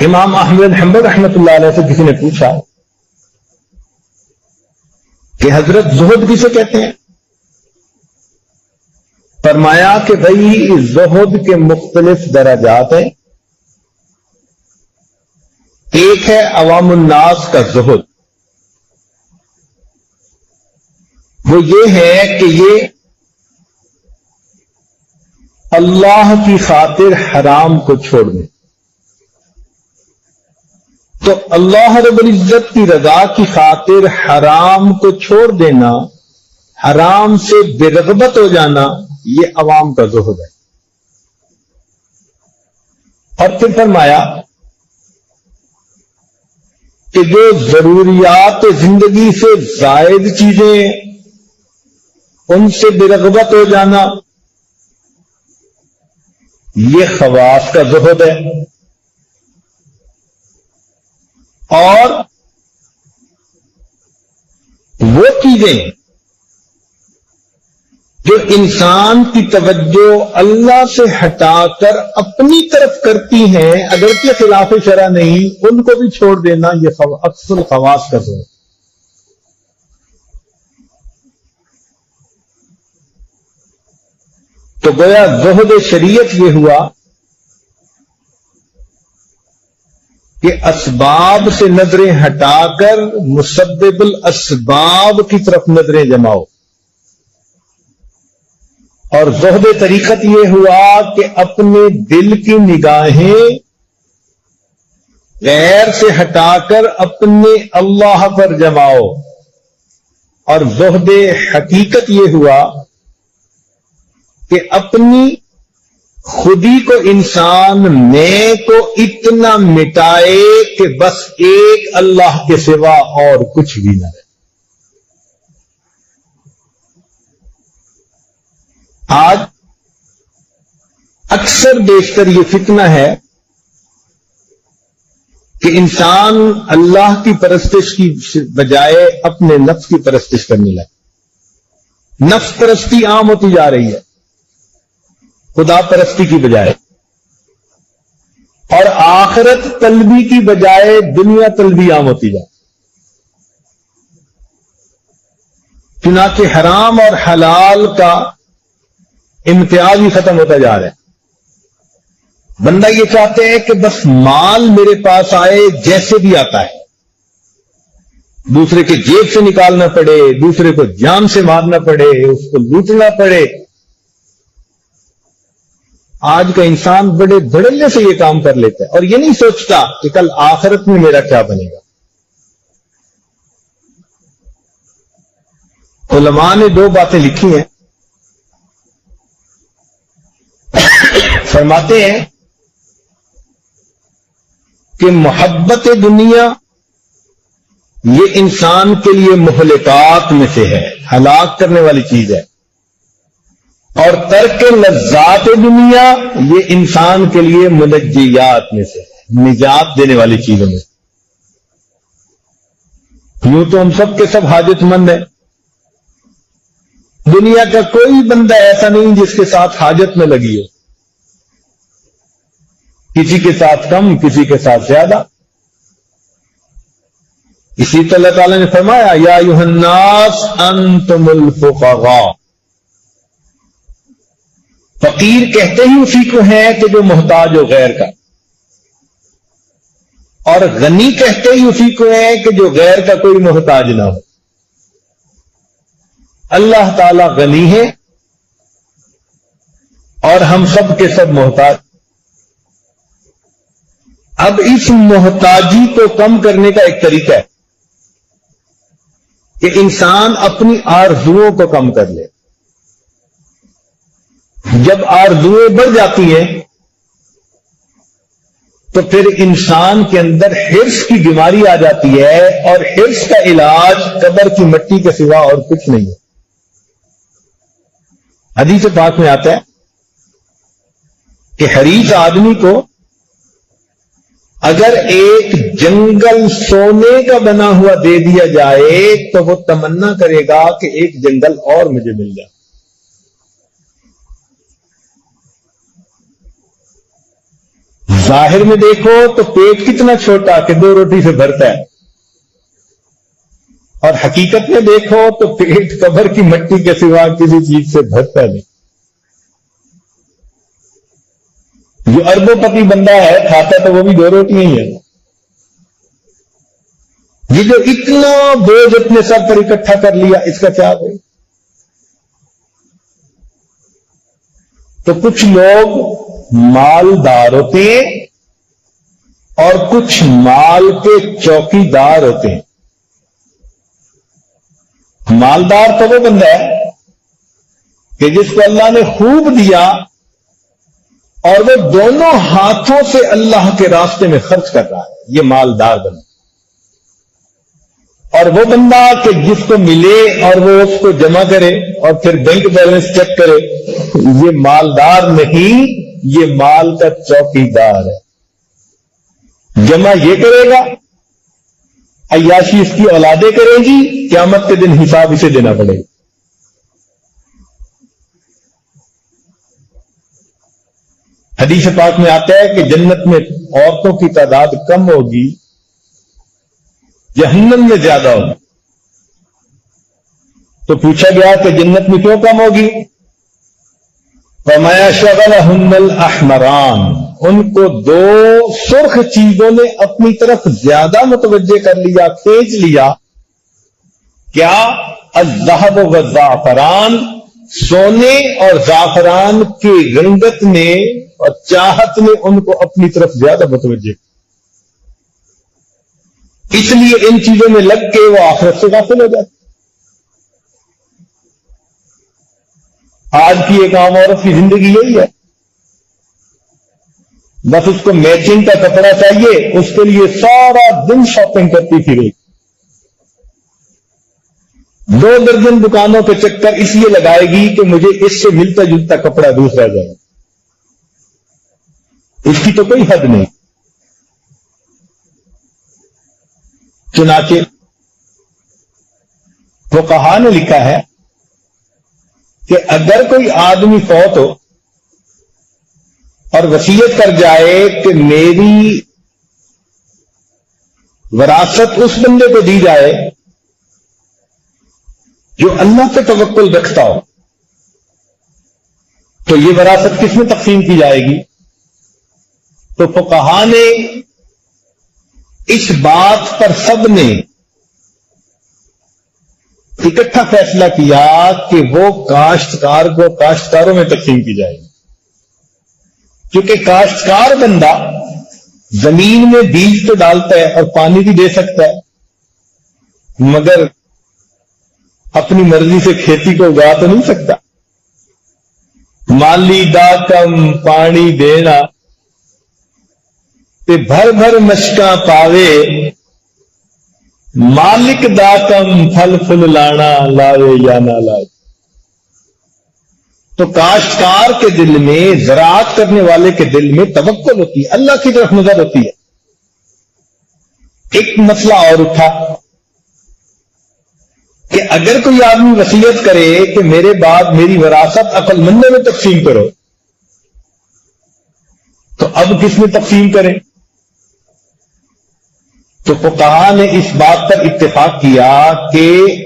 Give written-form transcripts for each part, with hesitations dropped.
امام احمد بن حنبل رحمۃ اللہ علیہ سے کسی نے پوچھا کہ حضرت زہد کسے کہتے ہیں؟ فرمایا کہ بھائی زہد کے مختلف درجات ہیں. ایک ہے عوام الناس کا زہد، وہ یہ ہے کہ یہ اللہ کی خاطر حرام کو چھوڑ دیں. تو اللہ رب العزت کی رضا کی خاطر حرام کو چھوڑ دینا، حرام سے بے رغبت ہو جانا، یہ عوام کا زہد ہے. اور پھر فرمایا کہ جو ضروریات زندگی سے زائد چیزیں ان سے بے رغبت ہو جانا، یہ خواص کا زہد ہے. اور وہ چیزیں جو انسان کی توجہ اللہ سے ہٹا کر اپنی طرف کرتی ہیں اگرچہ خلاف شرع نہیں، ان کو بھی چھوڑ دینا، یہ اکثر خواص کا زہد. تو گویا زہد شریعت یہ ہوا کہ اسباب سے نظریں ہٹا کر مسبب الاسباب کی طرف نظریں جماؤ. اور زہد طریقت یہ ہوا کہ اپنے دل کی نگاہیں غیر سے ہٹا کر اپنے اللہ پر جماؤ. اور زہد حقیقت یہ ہوا کہ اپنی خودی کو انسان میں کو اتنا مٹائے کہ بس ایک اللہ کے سوا اور کچھ بھی نہ رہے. آج اکثر بیشتر یہ فتنہ ہے کہ انسان اللہ کی پرستش کی بجائے اپنے نفس کی پرستش کرنے لگے. نفس پرستی عام ہوتی جا رہی ہے خدا پرستی کی بجائے، اور آخرت طلبی کی بجائے دنیا طلبی عام ہوتی جائے. چنانچہ حرام اور حلال کا امتیاز ہی ختم ہوتا جا رہا ہے. بندہ یہ چاہتے ہیں کہ بس مال میرے پاس آئے جیسے بھی آتا ہے، دوسرے کے جیب سے نکالنا پڑے، دوسرے کو جان سے مارنا پڑے، اس کو لوٹنا پڑے. آج کا انسان بڑے دھڑلے سے یہ کام کر لیتا ہے اور یہ نہیں سوچتا کہ کل آخرت میں میرا کیا بنے گا. علماء نے دو باتیں لکھی ہیں. فرماتے ہیں کہ محبت دنیا یہ انسان کے لیے مہلکات میں سے ہے، ہلاک کرنے والی چیز ہے. اور ترک لذات دنیا یہ انسان کے لیے منجیات میں سے ہے، نجات دینے والی چیزوں میں. یوں تو ہم سب کے سب حاجت مند ہیں. دنیا کا کوئی بندہ ایسا نہیں جس کے ساتھ حاجت میں لگی ہو، کسی کے ساتھ کم، کسی کے ساتھ زیادہ. اسی طرح اللہ تعالیٰ نے فرمایا یا ایھا الناس انتم الفقراء. فقیر کہتے ہی اسی کو ہے کہ جو محتاج ہو غیر کا، اور غنی کہتے ہی اسی کو ہے کہ جو غیر کا کوئی محتاج نہ ہو. اللہ تعالی غنی ہے اور ہم سب کے سب محتاج. اب اس محتاجی کو کم کرنے کا ایک طریقہ ہے کہ انسان اپنی آرزوؤں کو کم کر لے. جب آرزویں بڑھ جاتی ہیں تو پھر انسان کے اندر حرص کی بیماری آ جاتی ہے، اور حرص کا علاج قبر کی مٹی کے سوا اور کچھ نہیں ہے. حدیث پاک میں آتا ہے کہ حریص آدمی کو اگر ایک جنگل سونے کا بنا ہوا دے دیا جائے تو وہ تمنا کرے گا کہ ایک جنگل اور مجھے مل جائے. ظاہر میں دیکھو تو پیٹ کتنا چھوٹا کہ 2 روٹی سے بھرتا ہے، اور حقیقت میں دیکھو تو پیٹ قبر کی مٹی کے سوا کسی چیز سے بھرتا نہیں۔ جو اربوں پتی بندہ ہے کھاتا تو وہ بھی 2 روٹیاں ہی ہے۔ یہ جو اتنا بوجھ اپنے سر پر اکٹھا کر لیا، اس کا کیا ہوگا؟ تو کچھ لوگ مالدار ہوتے ہیں اور کچھ مال کے چوکی دار ہوتے ہیں۔ مالدار تو وہ بندہ ہے کہ جس کو اللہ نے خوب دیا اور وہ دونوں ہاتھوں سے اللہ کے راستے میں خرچ کر رہا ہے، یہ مالدار بندہ۔ اور وہ بندہ کہ جس کو ملے اور وہ اس کو جمع کرے اور پھر بینک بیلنس چیک کرے، یہ مالدار نہیں، یہ مال کا چوکی دار ہے۔ جمع یہ کرے گا، عیاشی اس کی اولادیں کریں گی، قیامت کے دن حساب اسے دینا پڑے گا۔ حدیث پاک میں آتا ہے کہ جنت میں عورتوں کی تعداد کم ہوگی، جہنم میں زیادہ ہوگی۔ تو پوچھا گیا کہ جنت میں کیوں کم ہوگی؟ فرمایا شغلہن الاحمران، ان کو 2 سرخ چیزوں نے اپنی طرف زیادہ متوجہ کر لیا، کھینچ لیا۔ کیا؟ الذهب والزعفران، سونے اور زعفران کی رنگت نے اور چاہت نے ان کو اپنی طرف زیادہ متوجہ، اس لیے ان چیزوں میں لگ کے وہ آخرت سے غافل ہو جاتے۔ آج کی ایک عام عورت کی زندگی یہی ہے، بس اس کو میچنگ کا کپڑا چاہیے، اس کے لیے سارا دن شاپنگ کرتی پھرے، 2 درجن دکانوں کے چکر اس لیے لگائے گی کہ مجھے اس سے ملتا جلتا کپڑا دوسرا جائے، اس کی تو کوئی حد نہیں۔ چنانچہ فقہاء نے لکھا ہے کہ اگر کوئی آدمی فوت ہو اور وصیت کر جائے کہ میری وراثت اس بندے کو دی جائے جو اللہ پہ توکل رکھتا ہو، تو یہ وراثت کس میں تقسیم کی جائے گی؟ تو فقہاء نے اس بات پر سب نے اکٹھا فیصلہ کیا کہ وہ کاشتکار کو کاشتکاروں میں تقسیم کی جائے گی، کیونکہ کاشتکار بندہ زمین میں بیج تو ڈالتا ہے اور پانی بھی دے سکتا ہے، مگر اپنی مرضی سے کھیتی کو اگا تو نہیں سکتا۔ مالی دا کم پانی دینا تے بھر بھر مشکاں پاوے، مالک دا کم پھل پھل لانا لاوے یا نہ لائے۔ تو کاشتکار کے دل میں، زراعت کرنے والے کے دل میں توکل ہوتی ہے، اللہ کی طرف نظر ہوتی ہے۔ ایک مسئلہ اور اٹھا کہ اگر کوئی آدمی وصیت کرے کہ میرے بعد میری وراثت عقل مندوں میں تقسیم کرو، تو اب کس میں تقسیم کریں؟ تو فقہاء نے اس بات پر اتفاق کیا کہ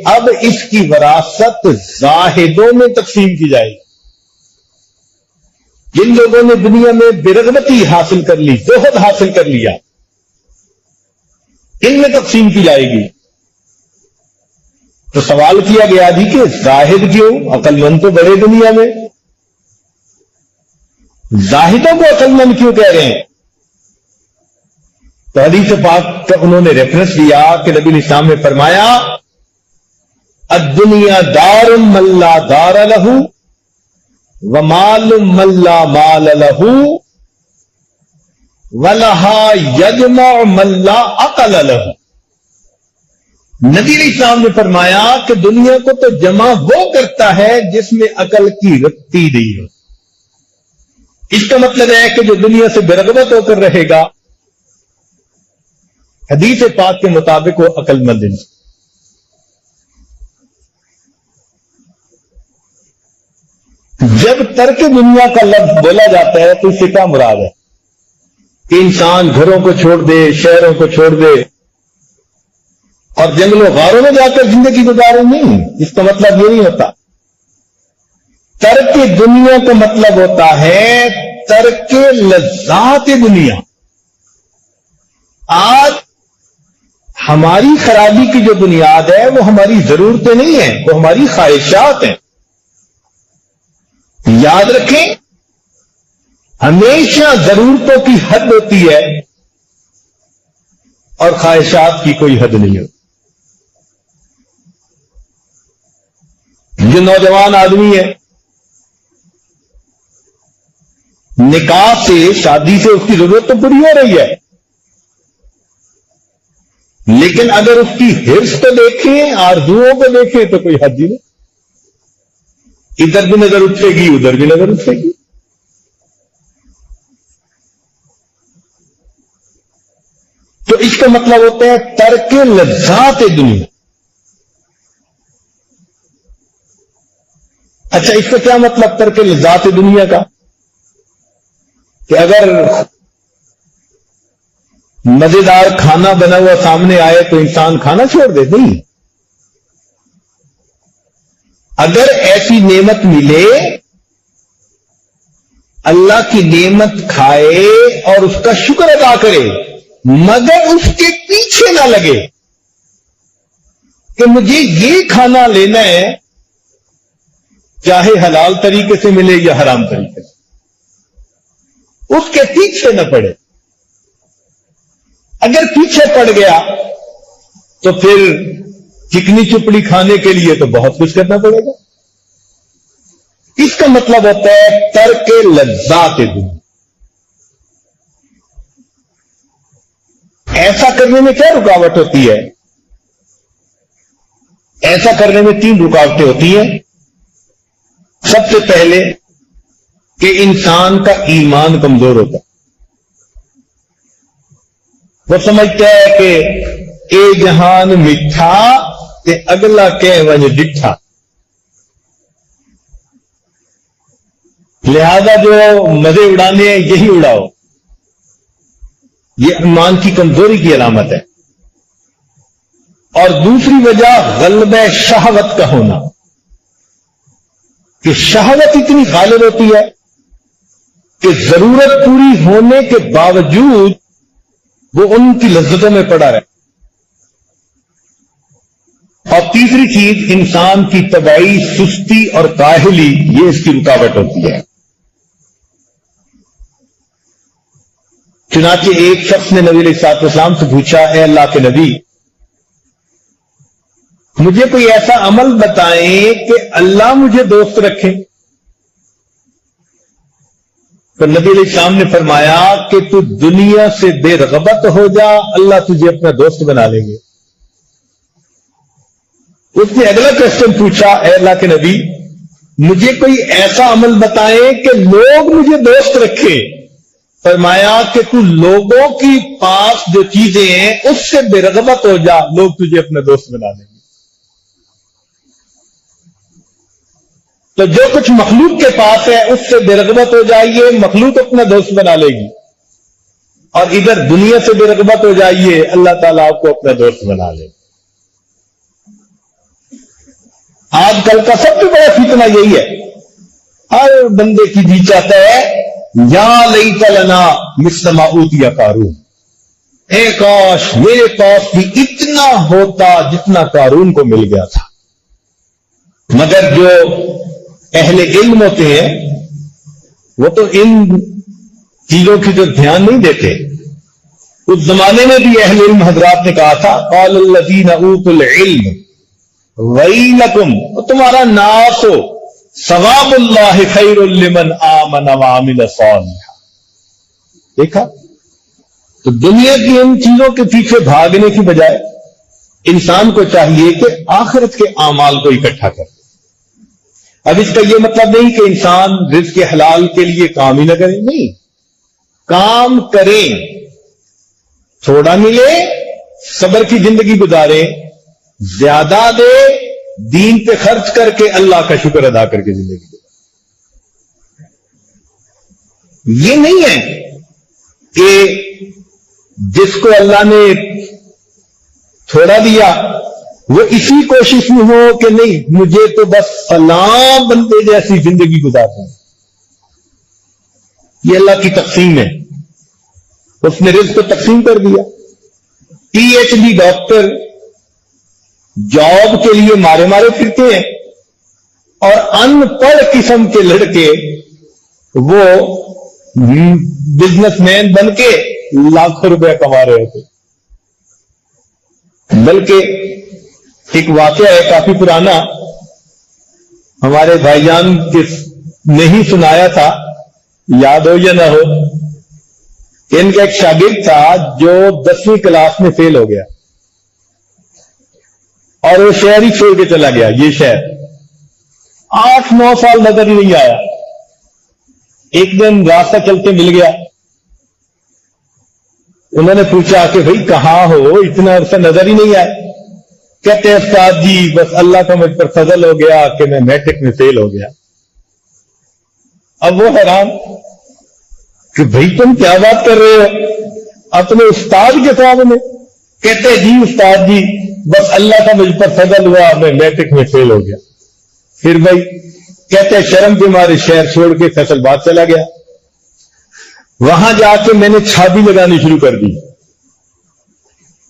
اب اس کی وراثت زاہدوں میں تقسیم کی جائے گی۔ جن لوگوں نے دنیا میں برغبتی حاصل کر لی، زہد حاصل کر لیا، ان میں تقسیم کی جائے گی۔ تو سوال کیا گیا جی کہ زاہد کیوں؟ عقل مند تو بڑے دنیا میں، زاہدوں کو عقل مند کیوں کہہ رہے ہیں؟ تو حدیث پاک کا انہوں نے ریفرنس دیا کہ نبی اسلام نے فرمایا الدنیا دار من لا دار لہ ومال من لا مال لہ ولہا یجمع من لا عقل لہ۔ نبی اسلام نے فرمایا کہ دنیا کو تو جمع وہ کرتا ہے جس میں عقل کی رتی نہیں ہو۔ اس کا مطلب ہے کہ جو دنیا سے برغبت ہو کر رہے گا، حدیث پاک کے مطابق وہ عقل مند ہے۔ جب ترک دنیا کا لفظ بولا جاتا ہے تو اس سے کیا مراد ہے؟ کہ انسان گھروں کو چھوڑ دے، شہروں کو چھوڑ دے اور جنگلوں غاروں میں جا کر زندگی گزارے، نہیں، اس کا مطلب یہ نہیں ہوتا۔ ترک دنیا کا مطلب ہوتا ہے ترک لذات دنیا۔ آج ہماری خرابی کی جو بنیاد ہے وہ ہماری ضرورتیں نہیں ہیں، وہ ہماری خواہشات ہیں۔ یاد رکھیں، ہمیشہ ضرورتوں کی حد ہوتی ہے اور خواہشات کی کوئی حد نہیں ہوتی۔ جو نوجوان آدمی ہے، نکاح سے، شادی سے اس کی ضرورت تو پوری ہو رہی ہے، لیکن اگر اس کی حرص کو دیکھیں، آرزوؤں کو دیکھیں تو کوئی حد ہی نہیں۔ ادھر بھی نظر اٹھے گی، ادھر بھی نظر اٹھے گی۔ تو اس کا مطلب ہوتا ہے ترک لذات دنیا۔ اچھا، اس کا کیا مطلب ترک لذات دنیا کا؟ کہ اگر مزیدار کھانا بنا ہوا سامنے آئے تو انسان کھانا چھوڑ دے؟ نہیں۔ اگر ایسی نعمت ملے، اللہ کی نعمت کھائے اور اس کا شکر ادا کرے، مگر اس کے پیچھے نہ لگے کہ مجھے یہ کھانا لینا ہے، چاہے حلال طریقے سے ملے یا حرام طریقے سے، اس کے پیچھے نہ پڑے۔ اگر پیچھے پڑ گیا تو پھر چکنی چپڑی کھانے کے لیے تو بہت کچھ کرنا پڑے گا۔ اس کا مطلب ہوتا ہے ترک لذات دنیا۔ ایسا کرنے میں کیا رکاوٹ ہوتی ہے؟ ایسا کرنے میں 3 رکاوٹیں ہوتی ہیں۔ سب سے پہلے کہ انسان کا ایمان کمزور ہوتا ہے۔ وہ سمجھتا ہے کہ اے جہان میٹھا تے اگلا کہ ونج ڈٹھا، لہذا جو مزے اڑانے ہیں یہی اڑاؤ۔ یہ ایمان کی کمزوری کی علامت ہے۔ اور دوسری وجہ غلبہ شہوت کا ہونا، کہ شہوت اتنی غالب ہوتی ہے کہ ضرورت پوری ہونے کے باوجود وہ ان کی لذتوں میں پڑا رہے۔ اور تیسری چیز انسان کی طبعی سستی اور کاہلی، یہ اس کی رکاوٹ ہوتی ہے۔ چنانچہ ایک شخص نے نبی علیہ الصلوۃ والسلام سے پوچھا، اے اللہ کے نبی، مجھے کوئی ایسا عمل بتائیں کہ اللہ مجھے دوست رکھے۔ تو نبی علیہ السلام نے فرمایا کہ تو دنیا سے بے رغبت ہو جا، اللہ تجھے اپنا دوست بنا لیں گے۔ اس نے اگلا کوشچن پوچھا، اے اللہ کے نبی، مجھے کوئی ایسا عمل بتائیں کہ لوگ مجھے دوست رکھے۔ فرمایا کہ تو لوگوں کی پاس جو چیزیں ہیں اس سے بے رغبت ہو جا، لوگ تجھے اپنا دوست بنا لیں گے۔ تو جو کچھ مخلوق کے پاس ہے اس سے بے رغبت ہو جائیے، مخلوق اپنا دوست بنا لے گی، اور ادھر دنیا سے بے رغبت ہو جائیے، اللہ تعالیٰ آپ کو اپنا دوست بنا لے گا۔ آج کل کا سب سے بڑا فتنہ یہی ہے، ہر بندے کی جی چاہتا ہے یا لیت لنا مثل ما اوتی قارون، اے کاش میرے پاس بھی اتنا ہوتا جتنا قارون کو مل گیا تھا۔ مگر جو اہل علم ہوتے ہیں وہ تو ان چیزوں کی تو دھیان نہیں دیتے۔ اس زمانے میں بھی اہل علم حضرات نے کہا تھا، قال الذین اوتوا العلم ویلکم، تمہارا ناس ہو، ثواب اللہ خیر لمن آمن وعمل صالحا۔ دیکھا، تو دنیا کی ان چیزوں کے پیچھے بھاگنے کی بجائے انسان کو چاہیے کہ آخرت کے اعمال کو اکٹھا کرے۔ اب اس کا یہ مطلب نہیں کہ انسان رزق حلال کے لیے کام ہی نہ کرے، نہیں، کام کریں، تھوڑا ملے، صبر کی زندگی گزارے، زیادہ دے، دین پہ خرچ کر کے اللہ کا شکر ادا کر کے زندگی گزارے۔ یہ نہیں ہے کہ جس کو اللہ نے تھوڑا دیا وہ اسی کوشش میں ہو کہ نہیں مجھے تو بس فلاں بندے جیسی زندگی گزارنا. یہ اللہ کی تقسیم ہے. اس نے رزق کو تقسیم کر دیا. P H D doctor job کے لیے مارے مارے پھرتے ہیں اور ان پڑھ قسم کے لڑکے وہ بزنس مین بن کے لاکھوں روپے کما رہے تھے. بلکہ ایک واقعہ ہے کافی پرانا, ہمارے بھائی جان نے ہی سنایا تھا, یاد ہو یا نہ ہو. ان کا ایک شاگرد تھا جو 10ویں کلاس میں فیل ہو گیا اور وہ شہر ہی چھوڑ کے چلا گیا. یہ شہر 8-9 سال نظر ہی نہیں آیا. ایک دن راستہ چلتے مل گیا. انہوں نے پوچھا کہ بھائی کہاں ہو, اتنا عرصہ نظر ہی نہیں آیا. کہتے ہیں استاد جی بس اللہ کا مجھ پر فضل ہو گیا کہ میں میٹرک میں فیل ہو گیا. اب وہ حیران کہ بھائی تم کیا بات کر رہے ہو اپنے استاد کے سامنے. کہتے جی استاد جی بس اللہ کا مجھ پر فضل ہوا میں میٹرک میں فیل ہو گیا. پھر بھائی کہتے شرم کے مارے شہر چھوڑ کے فیصل باد چلا گیا. وہاں جا کے میں نے چھابی لگانی شروع کر دی.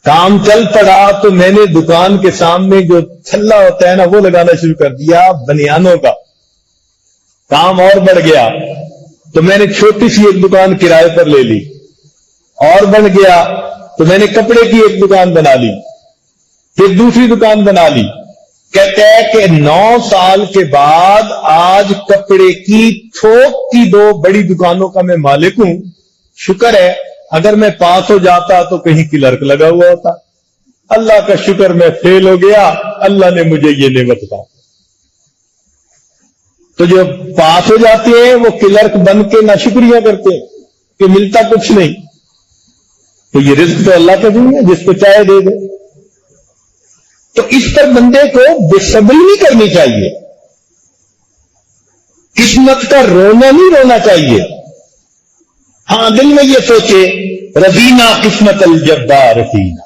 کام چل پڑا تو میں نے دکان کے سامنے جو چھلا ہوتا ہے نا وہ لگانا شروع کر دیا بنیانوں کا. کام اور بڑھ گیا تو میں نے چھوٹی سی ایک دکان کرائے پر لے لی. اور بڑھ گیا تو میں نے کپڑے کی ایک دکان بنا لی, پھر دوسری دکان بنا لی. کہتے ہیں کہ 9 سال کے بعد آج کپڑے کی تھوک کی 2 بڑی دکانوں کا میں مالک ہوں. شکر ہے اگر میں پاس ہو جاتا تو کہیں کلرک لگا ہوا ہوتا. اللہ کا شکر میں فیل ہو گیا, اللہ نے مجھے یہ نعمت دی. تو جو پاس ہو جاتے ہیں وہ کلرک بن کے ناشکریہ کرتے ہیں کہ ملتا کچھ نہیں. تو یہ رزق تو اللہ کا دین ہے, جس کو چاہے دے دے. تو اس پر بندے کو بے صبری نہیں کرنی چاہیے, قسمت کا رونا نہیں رونا چاہیے. ہاں دل میں یہ سوچے رضینا قسمت الجبار فینا,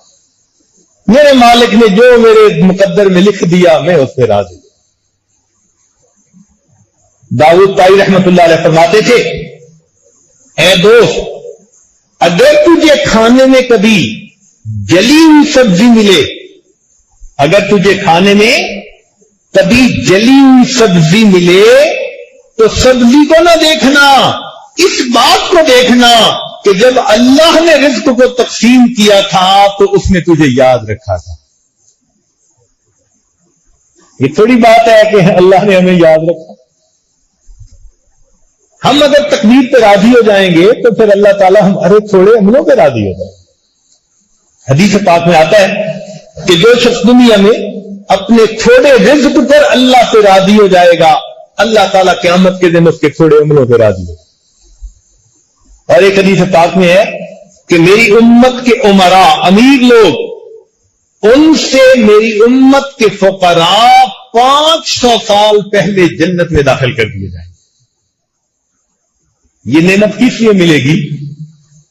میرے مالک نے جو میرے مقدر میں لکھ دیا میں اس سے راضی. داؤد طائی رحمت اللہ علیہ فرماتے تھے اے دوست اگر تجھے کھانے میں کبھی جلی ہوئی سبزی ملے, اگر تجھے کھانے میں کبھی جلی ہوئی سبزی ملے تو سبزی کو نہ دیکھنا, اس بات کو دیکھنا کہ جب اللہ نے رزق کو تقسیم کیا تھا تو اس نے تجھے یاد رکھا تھا. یہ تھوڑی بات ہے کہ اللہ نے ہمیں یاد رکھا. ہم اگر تقدیر پہ راضی ہو جائیں گے تو پھر اللہ تعالیٰ ہمارے تھوڑے عملوں پہ راضی ہو جائے. حدیث پاک میں آتا ہے کہ جو شخص دنیا میں اپنے تھوڑے رزق پر اللہ سے راضی ہو جائے گا اللہ تعالیٰ قیامت کے دن اس کے تھوڑے عملوں پہ راضی ہو. اور ایک حدیث پاک میں ہے کہ میری امت کے عمراء امیر لوگ ان سے میری امت کے فقراء 500 سال پہلے جنت میں داخل کر دیے جائیں. یہ نعمت کس لیے ملے گی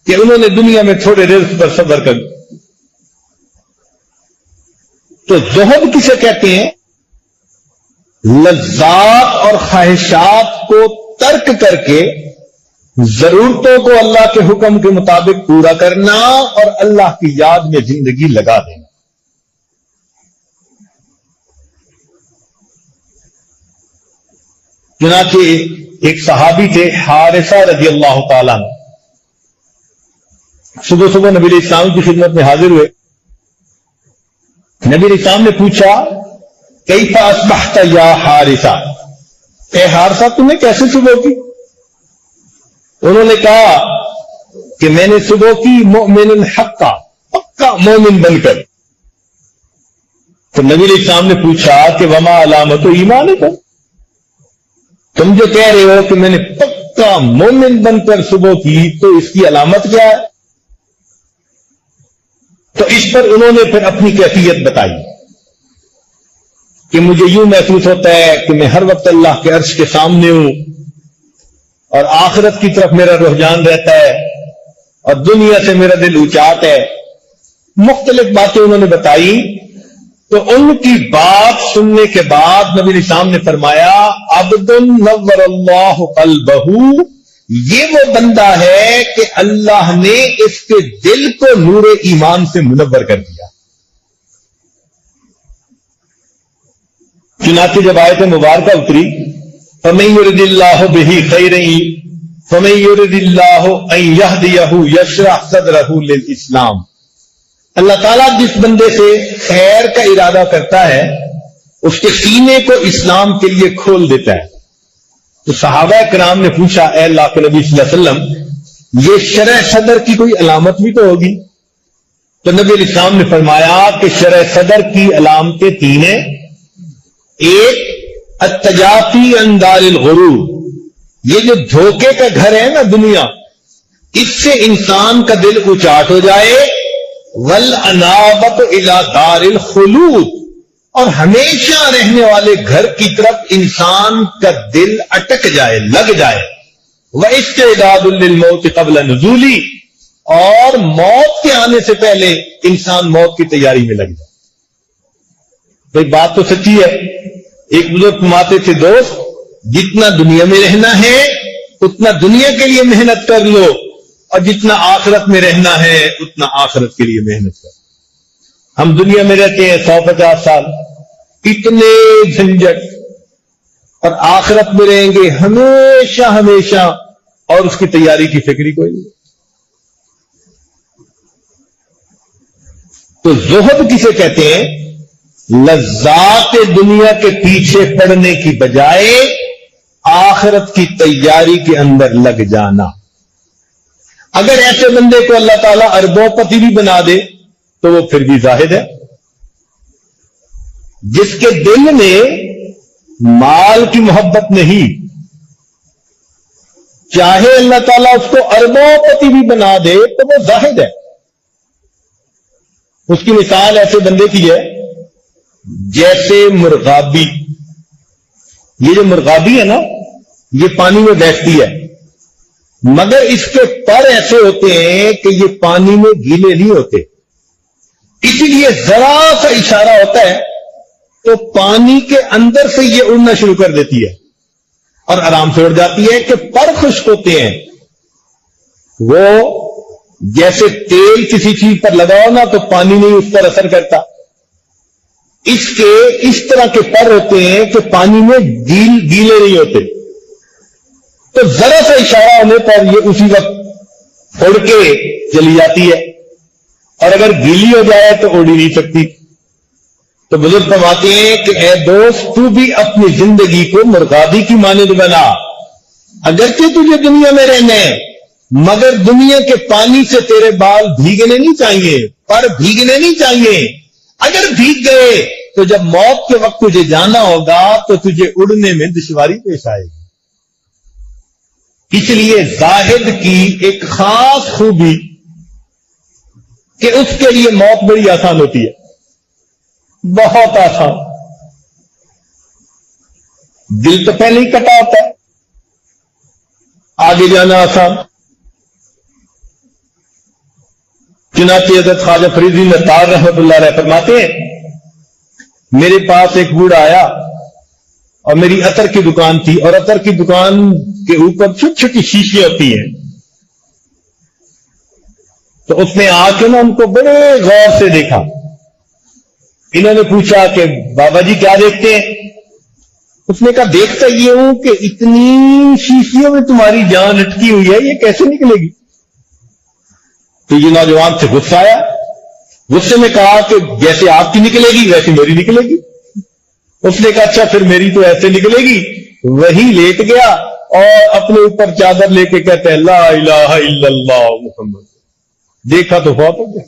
کہ انہوں نے دنیا میں تھوڑے رزق پر صبر کر. تو زہد کسے کہتے ہیں؟ لذات اور خواہشات کو ترک کر کے ضرورتوں کو اللہ کے حکم کے مطابق پورا کرنا اور اللہ کی یاد میں زندگی لگا دینا. چنانچہ ایک صحابی تھے حارثہ رضی اللہ تعالیٰ عنہ, صبح صبح نبی علیہ السلام کی خدمت میں حاضر ہوئے. نبی علیہ السلام نے پوچھا کیف اصبحت یا حارثہ, اے حارثہ تم نے کیسے صبح کی؟ انہوں نے کہا کہ میں نے صبح کی مؤمن حقا, پکا مومن بن کر. تو نبی علیہ السلام نے پوچھا کہ وما علامت ایمان ہے, تم جو کہہ رہے ہو کہ میں نے پکا مومن بن کر صبح کی تو اس کی علامت کیا ہے؟ تو اس پر انہوں نے پھر اپنی کیفیت بتائی کہ مجھے یوں محسوس ہوتا ہے کہ میں ہر وقت اللہ کے عرش کے سامنے ہوں اور آخرت کی طرف میرا رجحان رہتا ہے. اور دنیا سے میرا دل اچاٹ ہے. مختلف باتیں انہوں نے بتائی. تو ان کی بات سننے کے بعد نبی علیہ السلام نے فرمایا عبد نور اللہ قلبہ، یہ وہ بندہ ہے کہ اللہ نے اس کے دل کو نور ایمان سے منور کر دیا. چنانچہ جب آیت مبارکہ اتری فَمَن يُرِدِ اللَّهُ بِهِ خَيْرًا فَمَن يُرِدِ اللَّهُ أَن يَهْدِيَهُ يَشْرَحْ صَدْرَهُ لِلْإِسْلَامِ، اللہ تعالیٰ جس بندے سے خیر کا ارادہ کرتا ہے اس کے سینے کو اسلام کے لیے کھول دیتا ہے. تو صحابہ کرام نے پوچھا اے اللہ کے نبی صلی اللہ علیہ وسلم یہ شرح صدر کی کوئی علامت بھی تو ہوگی؟ تو نبی علیہ السلام نے فرمایا کہ شرح صدر کی علامتیں تین ہیں. ایک التجافی عن دار الغرور، یہ جو دھوکے کا گھر ہے نا دنیا، اس سے انسان کا دل اچاٹ ہو جائے. والانابت الی دار الخلود، اور ہمیشہ رہنے والے گھر کی طرف انسان کا دل اٹک جائے، لگ جائے. واستعداد للموت قبل نزولی، اور موت کے آنے سے پہلے انسان موت کی تیاری میں لگ جائے. تو ایک بات تو سچی ہے. ایک بزرگ فرماتے تھے دوست جتنا دنیا میں رہنا ہے اتنا دنیا کے لیے محنت کر لو، اور جتنا آخرت میں رہنا ہے اتنا آخرت کے لیے محنت کر. ہم دنیا میں رہتے ہیں 150 سال، اتنے جھنجٹ، اور آخرت میں رہیں گے ہمیشہ ہمیشہ، اور اس کی تیاری کی فکر ہی کوئی نہیں. تو زہد کسے کہتے ہیں؟ لذات دنیا کے پیچھے پڑنے کی بجائے آخرت کی تیاری کے اندر لگ جانا. اگر ایسے بندے کو اللہ تعالیٰ اربوں پتی بھی بنا دے تو وہ پھر بھی زاہد ہے. جس کے دل میں مال کی محبت نہیں، چاہے اللہ تعالیٰ اس کو اربوں پتی بھی بنا دے تو وہ زاہد ہے. اس کی مثال ایسے بندے کی ہے جیسے مرغابی. یہ جو مرغابی ہے نا یہ پانی میں بیٹھتی ہے، مگر اس کے پر ایسے ہوتے ہیں کہ یہ پانی میں گیلے نہیں ہوتے، اسی لیے ذرا سا اشارہ ہوتا ہے تو پانی کے اندر سے یہ اڑنا شروع کر دیتی ہے اور آرام سے اڑ جاتی ہے. کہ پر خشک ہوتے ہیں، وہ جیسے تیل کسی چیز پر لگاؤ نا تو پانی نہیں اس پر اثر کرتا، اس کے اس طرح کے پر ہوتے ہیں کہ پانی میں گیلے نہیں ہوتے. تو ذرا سا اشارہ ہونے پر یہ اسی وقت اڑ کے چلی جاتی ہے، اور اگر گیلی ہو جائے تو اڑ ہی نہیں سکتی. تو بزرگ فرماتے ہیں کہ اے دوست تو بھی اپنی زندگی کو مرغابی کی مانند بنا. اگرچہ تجھے دنیا میں رہنا ہے مگر دنیا کے پانی سے تیرے بال بھیگنے نہیں چاہیے، پر بھیگنے نہیں چاہیے. اگر بھیگ گئے تو جب موت کے وقت تجھے جانا ہوگا تو تجھے اڑنے میں دشواری پیش آئے گی. اس لیے زاہد کی ایک خاص خوبی کہ اس کے لیے موت بڑی آسان ہوتی ہے، بہت آسان. دل تو پہلے ہی کٹا ہوتا ہے، آگے جانا آسان. چنانچہ حضرت خواجہ فرید دین اتار رحمۃ اللہ علیہ فرماتے ہیں میرے پاس ایک بوڑھا آیا اور میری عطر کی دکان تھی، اور عطر کی دکان کے اوپر چھوٹی چھوٹی شیشیاں ہوتی ہیں. تو اس نے آ کے نا ان کو بڑے غور سے دیکھا. انہوں نے پوچھا کہ بابا جی کیا دیکھتے ہیں؟ اس نے کہا دیکھتا یہ ہوں کہ اتنی شیشیوں میں تمہاری جان اٹکی ہوئی ہے، یہ کیسے نکلے گی؟ تو یہ نوجوان سے غصہ آیا، غصے میں کہا کہ جیسے آپ کی نکلے گی ویسے میری نکلے گی. اس نے کہا اچھا پھر میری تو ایسے نکلے گی. وہی لیٹ گیا اور اپنے اوپر چادر لے کے کہتے ہیں لا الہ الا اللہ محمد. دیکھا تو بہت ہو گیا.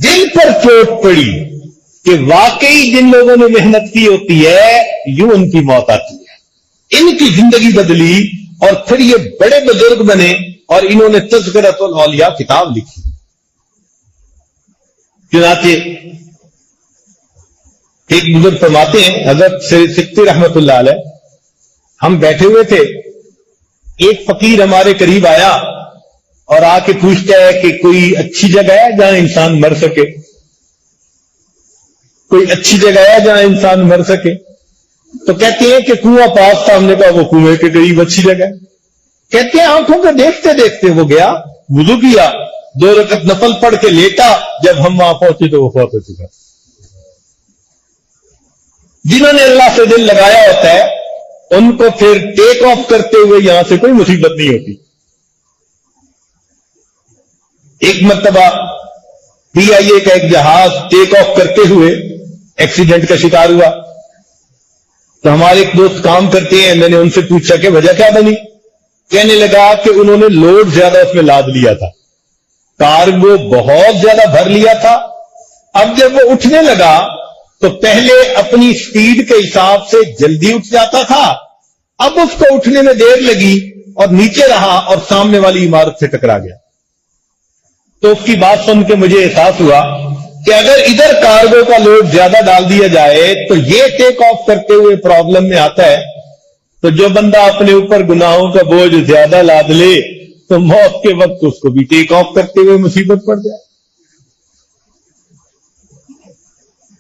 دل پر چوٹ پڑی کہ واقعی جن لوگوں نے محنت کی ہوتی ہے یوں ان کی موت آتی ہے. ان کی زندگی بدلی اور پھر یہ بڑے بزرگ بنے اور انہوں نے تذکرۃ الاولیاء کتاب لکھی. چنانچہ ایک بزرگ فرماتے ہیں حضرت سید سکتی رحمت اللہ علیہ، ہم بیٹھے ہوئے تھے ایک فقیر ہمارے قریب آیا اور آ کے پوچھتا ہے کہ کوئی اچھی جگہ ہے جہاں انسان مر سکے، کوئی اچھی جگہ ہے جہاں انسان مر سکے؟ تو کہتے ہیں کہ کنواں پاس تھا. ہم نے کہا وہ کنویں کے قریب اچھی جگہ. کہتے ہیں آنکھوں کو دیکھتے دیکھتے وہ گیا، وضو کیا، 2 رکعت نفل پڑھ کے لیٹا. جب ہم وہاں پہنچے تو وہ فوت ہو چکا. جنہوں نے اللہ سے دل لگایا ہوتا ہے ان کو پھر ٹیک آف کرتے ہوئے یہاں سے کوئی مصیبت نہیں ہوتی. ایک مرتبہ PIA کا ایک جہاز ٹیک آف کرتے ہوئے ایکسیڈنٹ کا شکار ہوا. تو ہمارے ایک دوست کام کرتے ہیں، میں نے ان سے پوچھا کہ وجہ کیا بنی؟ کہنے لگا کہ انہوں نے لوڈ زیادہ اس میں لاد لیا تھا، کارگو بہت زیادہ بھر لیا تھا. اب جب وہ اٹھنے لگا تو پہلے اپنی سپیڈ کے حساب سے جلدی اٹھ جاتا تھا، اب اس کو اٹھنے میں دیر لگی اور نیچے رہا اور سامنے والی عمارت سے ٹکرا گیا. تو اس کی بات سن کے مجھے احساس ہوا کہ اگر ادھر کارگو کا لوڈ زیادہ ڈال دیا جائے تو یہ ٹیک آف کرتے ہوئے پرابلم میں آتا ہے، تو جو بندہ اپنے اوپر گناہوں کا بوجھ زیادہ لاد لے تو موت کے وقت اس کو بھی ٹیک آف کرتے ہوئے مصیبت پڑ جائے.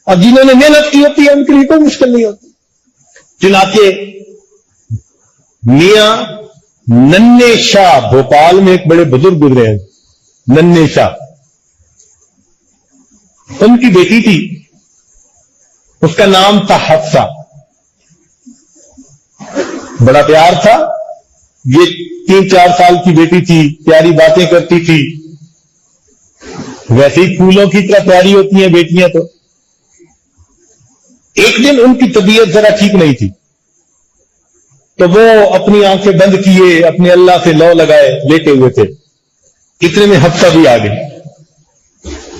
اور جنہوں نے محنت کی ہوتی ہے ان کے لیے کوئی مشکل نہیں ہوتی. چنانچہ میاں ننے شاہ، بھوپال میں ایک بڑے بزرگ گزرے ہیں، ننے شاہ. ان کی بیٹی تھی، اس کا نام تھا حفصہ. بڑا پیار تھا. یہ 3-4 سال کی بیٹی تھی، پیاری باتیں کرتی تھی. ویسے ہی پھولوں کی طرح پیاری ہوتی ہیں بیٹیاں. تو ایک دن ان کی طبیعت ذرا ٹھیک نہیں تھی، تو وہ اپنی آنکھیں بند کیے، اپنے اللہ سے لو لگائے، لیٹے ہوئے تھے. اتنے میں حفصہ بھی آ گئی.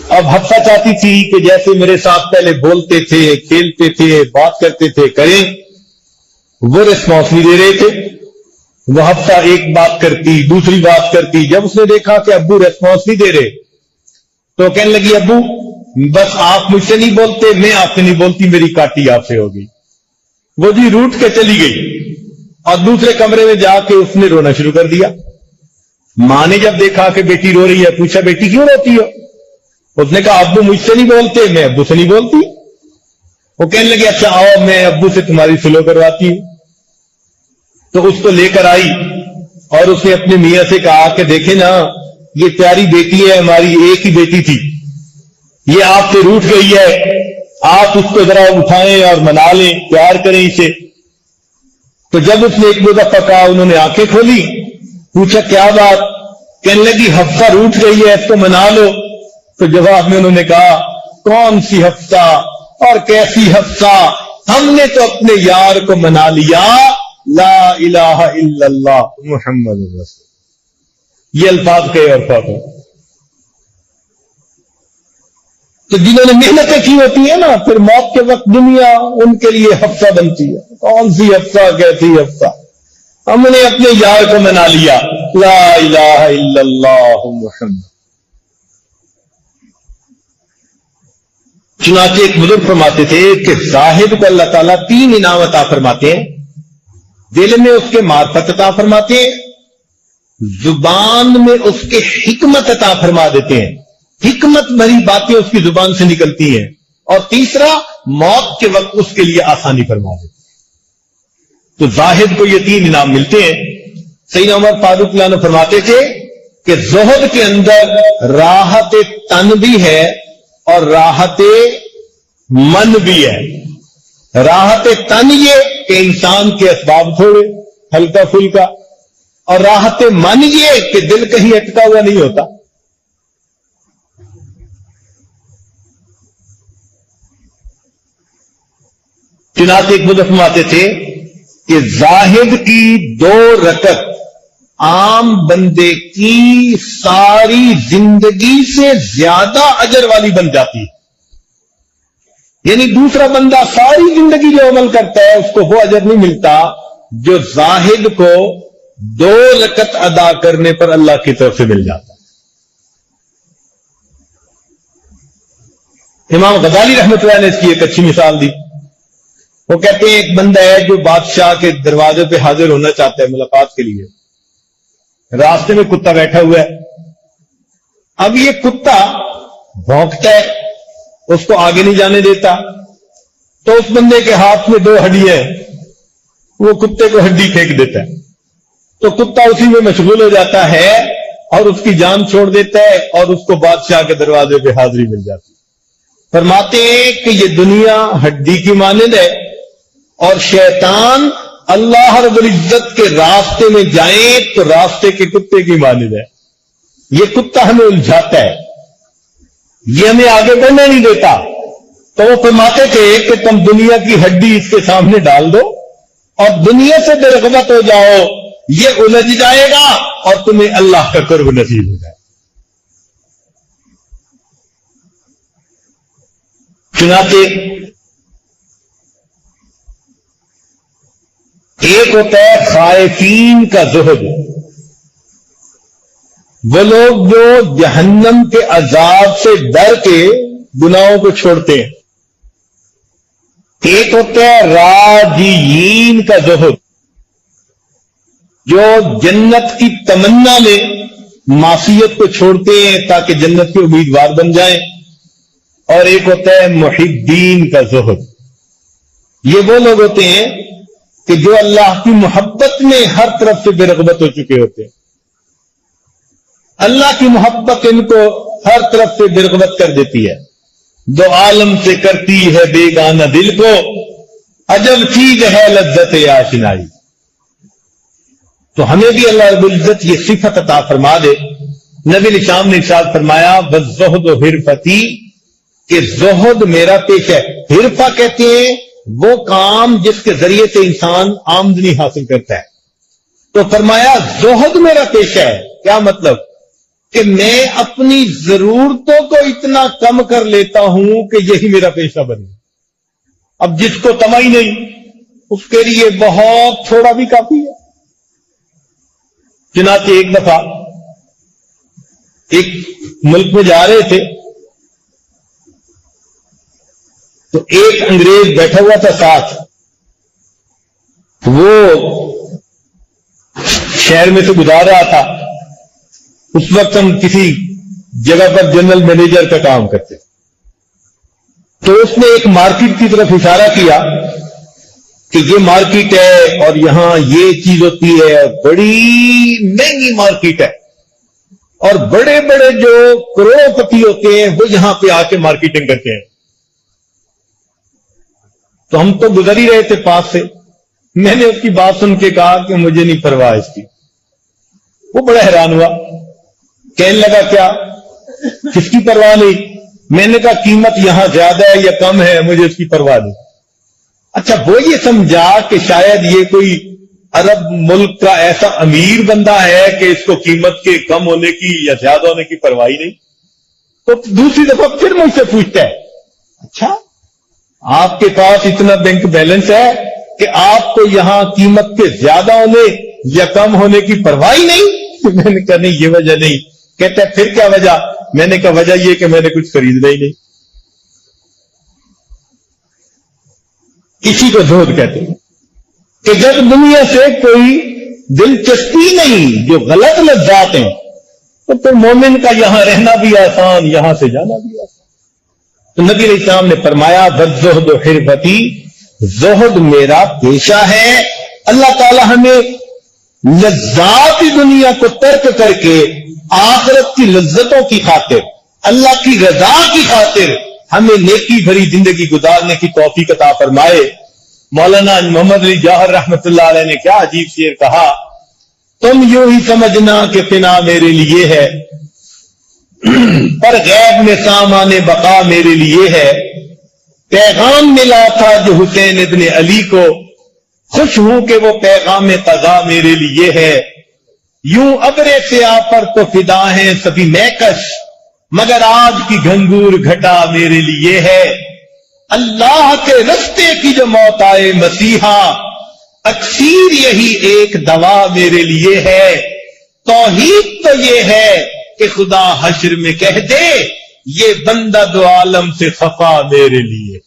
اب حفصہ چاہتی تھی کہ جیسے میرے ساتھ پہلے بولتے تھے، کھیلتے تھے، بات کرتے تھے، کریں. وہ ریسپانس نہیں دے رہے تھے. وہ حفصہ ایک بات کرتی، دوسری بات کرتی. جب اس نے دیکھا کہ ابو ریسپانس نہیں دے رہے تو کہنے لگی ابو بس آپ مجھ سے نہیں بولتے، میں آپ سے نہیں بولتی، میری کاٹی آپ سے ہوگی. وہ جی روٹ کے چلی گئی اور دوسرے کمرے میں جا کے اس نے رونا شروع کر دیا. ماں نے جب دیکھا کہ بیٹی رو رہی ہے پوچھا بیٹی کیوں روتی ہو؟ اس نے کہا ابو مجھ سے نہیں بولتے، میں ابو سے نہیں بولتی. وہ کہنے لگے اچھا آؤ میں ابو سے تمہاری سلو کرواتی ہوں. تو اس کو لے کر آئی اور اس نے اپنے میاں سے کہا کہ دیکھیں نا یہ پیاری بیٹی ہے ہماری، ایک ہی بیٹی تھی، یہ آپ سے روٹھ گئی ہے، آپ اس کو ذرا اٹھائیں اور منا لیں، پیار کریں اسے. تو جب اس نے ایک دو دفعہ کہا انہوں نے آنکھیں کھولی، پوچھا کیا بات؟ کہنے لگی حفصہ روٹھ گئی ہے، اس کو منا لو. تو جواب میں انہوں نے کہا کون سی حفصہ اور کیسی حفصہ، ہم نے تو اپنے یار کو منا لیا، لا الہ الا اللہ محمد رسول. یہ الفاظ کہے اور فوت ہو. تو جنہوں نے محنتیں کی ہوتی ہیں نا، پھر موت کے وقت دنیا ان کے لیے حفصہ بنتی ہے. کون سی حفصہ کیسی حفصہ، ہم نے اپنے یار کو منا لیا، لا الہ الا اللہ محمد. چنانچہ ایک بزرگ فرماتے تھے کہ زاہد کو اللہ تعالیٰ 3 انعام عطا فرماتے ہیں. دل میں اس کے معرفت عطا فرماتے ہیں، زبان میں اس کے حکمت عطا فرما دیتے ہیں، حکمت بھری باتیں اس کی زبان سے نکلتی ہیں، اور تیسرا موت کے وقت اس کے لیے آسانی فرما دیتے ہیں. تو زاہد کو یہ 3 انعام ملتے ہیں. سیدنا عمر فاروق اللہ عنہ فرماتے تھے کہ زہد کے اندر راحت تن بھی ہے اور راحت من بھی ہے. راحت تن یہ کہ انسان کے اسباب چھوڑے ہلکا پھلکا، اور راحت من یہ کہ دل کہیں اٹکا ہوا نہیں ہوتا. چنانچہ ایک بزرگ فرماتے تھے کہ زاہد کی 2 رکعت عام بندے کی ساری زندگی سے زیادہ اجر والی بن جاتی ہے. یعنی دوسرا بندہ ساری زندگی جو عمل کرتا ہے اس کو وہ اجر نہیں ملتا جو زاہد کو 2 رکعت ادا کرنے پر اللہ کی طرف سے مل جاتا ہے. امام غزالی رحمۃ اللہ نے اس کی ایک اچھی مثال دی. وہ کہتے ہیں ایک بندہ ہے جو بادشاہ کے دروازے پہ حاضر ہونا چاہتا ہے ملاقات کے لیے. راستے میں کتا بیٹھا ہوا ہے. اب یہ کتا بھونکتا ہے, اس کو آگے نہیں جانے دیتا, تو اس بندے کے ہاتھ میں 2 ہڈیاں ہیں, وہ کتے کو ہڈی پھینک دیتا ہے, تو کتا اسی میں مشغول ہو جاتا ہے اور اس کی جان چھوڑ دیتا ہے, اور اس کو بادشاہ کے دروازے پہ حاضری مل جاتی ہے. فرماتے ہیں کہ یہ دنیا ہڈی کی مانند ہے, اور شیطان اللہ رب العزت کے راستے میں جائیں تو راستے کے کتے کی مانند ہے. یہ کتا ہمیں الجھاتا ہے, یہ ہمیں آگے بڑھنے نہیں دیتا. تو وہ فرماتے تھے کہ تم دنیا کی ہڈی اس کے سامنے ڈال دو اور دنیا سے بے رغبت ہو جاؤ, یہ الجھ جائے گا اور تمہیں اللہ کا قرب نصیب ہو جائے. چنانچہ ایک ہوتا ہے خائفین کا زہد, وہ لوگ جو جہنم کے عذاب سے ڈر کے گناہوں کو چھوڑتے ہیں. ایک ہوتا ہے راجین کا زہد, جو جنت کی تمنا میں معصیت کو چھوڑتے ہیں تاکہ جنت کے امیدوار بن جائیں. اور ایک ہوتا ہے محبین کا زہد, یہ وہ لوگ ہوتے ہیں کہ جو اللہ کی محبت میں ہر طرف سے بے رغبت ہو چکے ہوتے ہیں. اللہ کی محبت ان کو ہر طرف سے بے رغبت کر دیتی ہے. دو عالم سے کرتی ہے بیگانہ دل کو, عجب چیز ہے لذت آشنائی. تو ہمیں بھی اللہ رب العزت یہ صفت عطا فرما دے. نبی علیہ السلام نے ارشاد فرمایا والزہد حرفتی, کہ زہد میرا پیشہ ہے. حرفہ کہتے ہیں وہ کام جس کے ذریعے سے انسان آمدنی حاصل کرتا ہے. تو فرمایا زہد میرا پیشہ ہے. کیا مطلب؟ کہ میں اپنی ضرورتوں کو اتنا کم کر لیتا ہوں کہ یہی میرا پیشہ بنے. اب جس کو تمائی نہیں اس کے لیے بہت تھوڑا بھی کافی ہے. چنانچہ ایک دفعہ ایک ملک میں جا رہے تھے تو ایک انگریز بیٹھا ہوا تھا ساتھ. وہ شہر میں سے گزار رہا تھا. اس وقت ہم کسی جگہ پر جنرل مینیجر کا کام کرتے, تو اس نے ایک مارکیٹ کی طرف اشارہ کیا کہ یہ مارکیٹ ہے اور یہاں یہ چیز ہوتی ہے, بڑی مہنگی مارکیٹ ہے, اور بڑے بڑے جو کروڑ پتی ہوتے ہیں وہ یہاں پہ آ کے مارکیٹنگ کرتے ہیں. تو ہم تو گزر ہی رہے تھے پاس سے. میں نے اس کی بات سن کے کہا کہ مجھے نہیں پرواہ اس کی. وہ بڑا حیران ہوا, کہنے لگا کیا کس کی پرواہ نہیں؟ میں نے کہا قیمت یہاں زیادہ ہے یا کم ہے, مجھے اس کی پرواہ نہیں. اچھا, وہ یہ سمجھا کہ شاید یہ کوئی عرب ملک کا ایسا امیر بندہ ہے کہ اس کو قیمت کے کم ہونے کی یا زیادہ ہونے کی پرواہ نہیں. تو دوسری دفعہ پھر مجھ سے پوچھتا ہے اچھا آپ کے پاس اتنا بینک بیلنس ہے کہ آپ کو یہاں قیمت کے زیادہ ہونے یا کم ہونے کی پرواہ نہیں؟ میں نے کہا نہیں, یہ وجہ نہیں. کہتا ہے پھر کیا وجہ؟ میں نے کہا وجہ یہ کہ میں نے کچھ خریدنا ہی نہیں. اسی کو زہد کہتے ہیں کہ جب دنیا سے کوئی دلچسپی نہیں, جو غلط لذات ہیں, تو پھر مومن کا یہاں رہنا بھی آسان, یہاں سے جانا بھی آسان. تو نبی علیہ السلام نے فرمایا والزہد حرفتی, زہد میرا پیشہ ہے. اللہ تعالی ہمیں لذات دنیا کو ترک کر کے آخرت کی لذتوں کی خاطر, اللہ کی رضا کی خاطر ہمیں نیکی بھری زندگی گزارنے کی توفیق عطا فرمائے. مولانا محمد علی جوہر رحمت اللہ علیہ نے کیا عجیب شعر کہا, تم یوں ہی سمجھنا کہ فنا میرے لیے ہے, پر غیب میں سامان بقا میرے لیے ہے. پیغام ملا تھا جو حسین ابن علی کو, خوش ہوں کہ وہ پیغام قضا میرے لیے ہے. یوں ابرے سیاہ پر تو فدا ہیں سبھی مہکش, مگر آج کی گھنگور گھٹا میرے لیے ہے. اللہ کے رستے کی جو موت آئے مسیحا, اکثیر یہی ایک دوا میرے لیے ہے. توحید تو یہ ہے کہ خدا حشر میں کہہ دے یہ بندہ دو عالم سے خفا میرے لیے.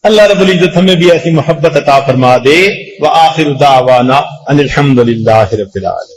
اللہ رب العزت ہمیں بھی ایسی محبت عطا فرما دے. وآخر دعوانا ان الحمد للہ رب العالمین.